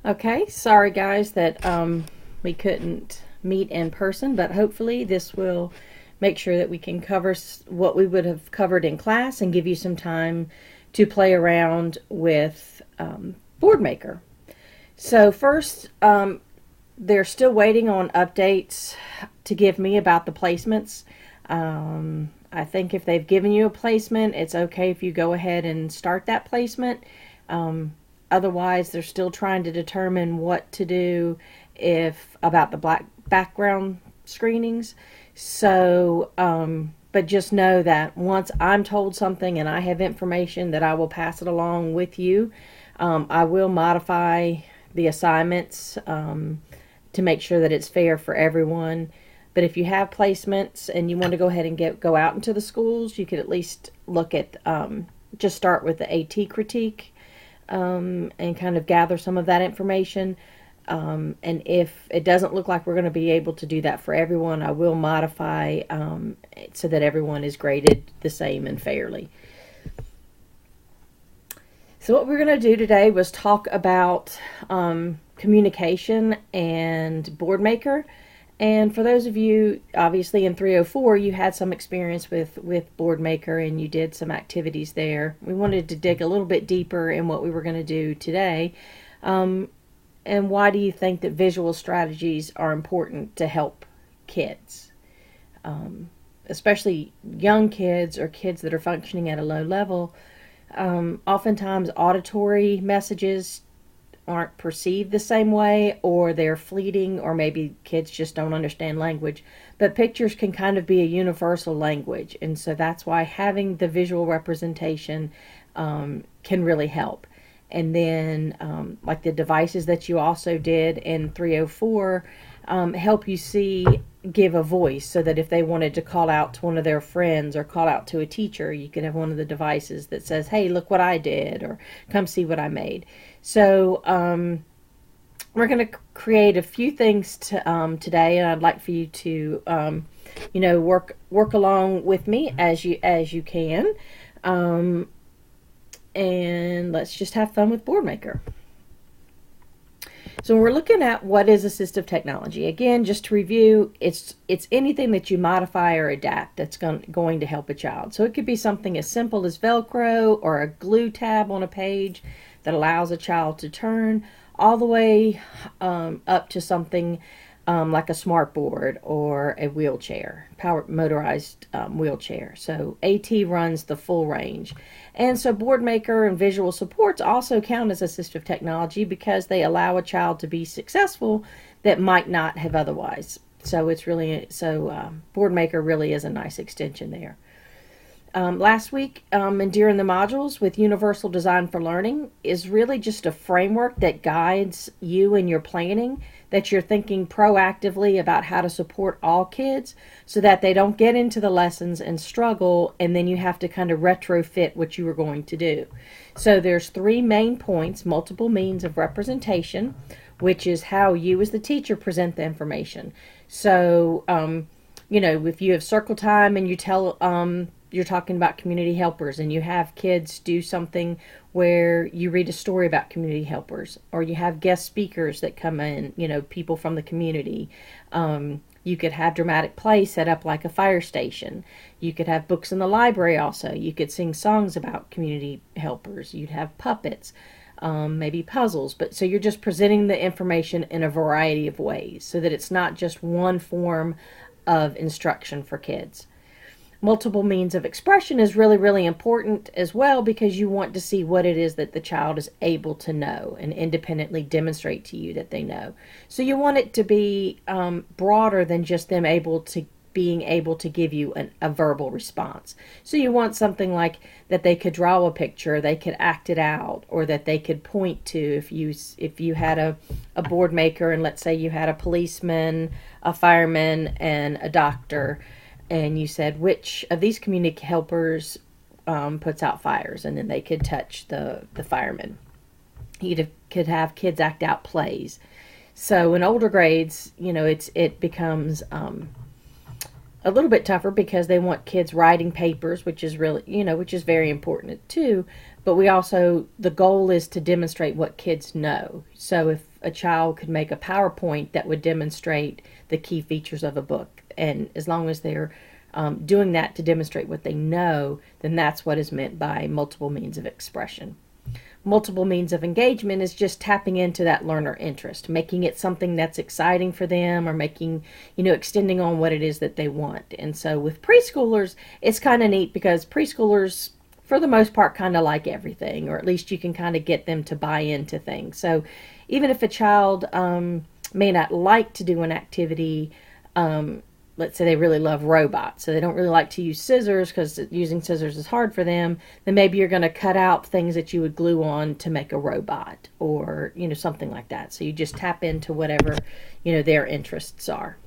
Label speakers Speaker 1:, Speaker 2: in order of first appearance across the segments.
Speaker 1: Okay, sorry guys that we couldn't meet in person, but hopefully this will make sure that we can cover what we would have covered in class and give you some time to play around with BoardMaker. So first, they're still waiting on updates to give me about the placements. I think if they've given you a placement, it's okay if you go ahead and start that placement. Otherwise, they're still trying to determine what to do if about the black background screenings. So, but just know that once I'm told something and I have information, that I will pass it along with you. I will modify the assignments to make sure that it's fair for everyone. But if you have placements and you want to go ahead and go out into the schools, you could at least look at just start with the AT critique and kind of gather some of that information. And if it doesn't look like we're going to be able to do that for everyone, I will modify so that everyone is graded the same and fairly. So what we're going to do today was talk about communication and BoardMaker. And for those of you, obviously in 304, you had some experience with BoardMaker and you did some activities there. We wanted to dig a little bit deeper in what we were going to do today. And why do you think that visual strategies are important to help kids? Especially young kids or kids that are functioning at a low level. Oftentimes auditory messages aren't perceived the same way, or they're fleeting, or maybe kids just don't understand language. But pictures can kind of be a universal language, and so that's why having the visual representation can really help. And then like the devices that you also did in 304 help you give a voice, so that if they wanted to call out to one of their friends or call out to a teacher, you can have one of the devices that says, hey, look what I did, or come see what I made. So we're going to create a few things today, and I'd like for you to work along with me as you can, and let's just have fun with BoardMaker. So we're looking at what is assistive technology. Again, just to review, it's anything that you modify or adapt that's going to help a child. So it could be something as simple as Velcro or a glue tab on a page that allows a child to turn, all the way up to something like a smart board or a wheelchair, power motorized wheelchair. So AT runs the full range. And so BoardMaker and visual supports also count as assistive technology because they allow a child to be successful that might not have otherwise. So it's really, BoardMaker really is a nice extension there. Last week and during the modules with Universal Design for Learning is really just a framework that guides you in your planning, that you're thinking proactively about how to support all kids so that they don't get into the lessons and struggle, and then you have to kind of retrofit what you were going to do. So there's 3 main points: multiple means of representation, which is how you as the teacher present the information. So, if you have circle time and you tell you're talking about community helpers, and you have kids do something where you read a story about community helpers, or you have guest speakers that come in, people from the community. You could have dramatic play set up like a fire station. You could have books in the library also. You could sing songs about community helpers. You'd have puppets, maybe puzzles. But so you're just presenting the information in a variety of ways so that it's not just one form of instruction for kids. Multiple means of expression is really, really important as well, because you want to see what it is that the child is able to know and independently demonstrate to you that they know. So you want it to be broader than just them being able to give you a verbal response. So you want something like that they could draw a picture, they could act it out, or that they could point to. If you had a BoardMaker, and let's say you had a policeman, a fireman, and a doctor, and you said, which of these community helpers puts out fires? And then they could touch the firemen. You could have kids act out plays. So in older grades, it becomes a little bit tougher because they want kids writing papers, which is really, which is very important too. But the goal is to demonstrate what kids know. So a child could make a PowerPoint that would demonstrate the key features of a book. And as long as they're doing that to demonstrate what they know, then that's what is meant by multiple means of expression. Multiple means of engagement is just tapping into that learner interest, making it something that's exciting for them, or making, extending on what it is that they want. And so with preschoolers, it's kind of neat because preschoolers, for the most part, kind of like everything, or at least you can kind of get them to buy into things. So even if a child may not like to do an activity, let's say they really love robots, so they don't really like to use scissors because using scissors is hard for them, then maybe you're going to cut out things that you would glue on to make a robot, or something like that. So you just tap into whatever their interests are.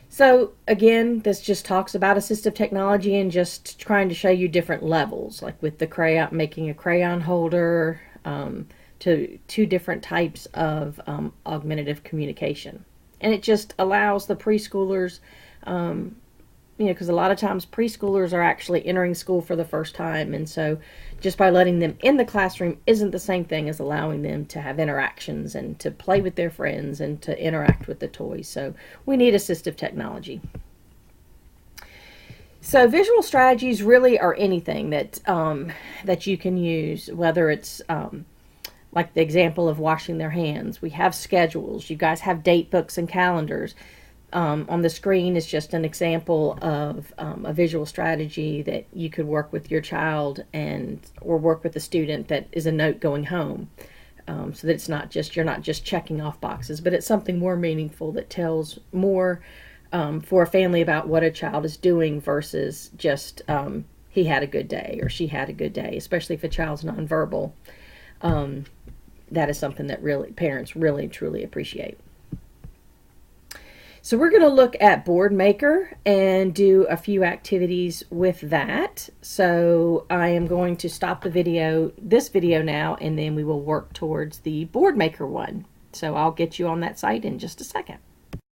Speaker 1: So again, this just talks about assistive technology and just trying to show you different levels, like with the crayon, making a crayon holder, to two different types of augmentative communication. And it just allows the preschoolers, because a lot of times preschoolers are actually entering school for the first time. And so just by letting them in the classroom isn't the same thing as allowing them to have interactions and to play with their friends and to interact with the toys. So we need assistive technology. So visual strategies really are anything that, that you can use, whether it's like the example of washing their hands. We have schedules. You guys have date books and calendars. On the screen is just an example of a visual strategy that you could work with your child or work with a student that is a note going home. So that it's not just, you're not just checking off boxes, but it's something more meaningful that tells more for a family about what a child is doing versus just he had a good day or she had a good day, especially if a child's nonverbal. That is something that parents really truly appreciate. So we're going to look at Board Maker and do a few activities with that. So I am going to stop this video now, and then we will work towards the Board Maker one. So I'll get you on that site in just a second.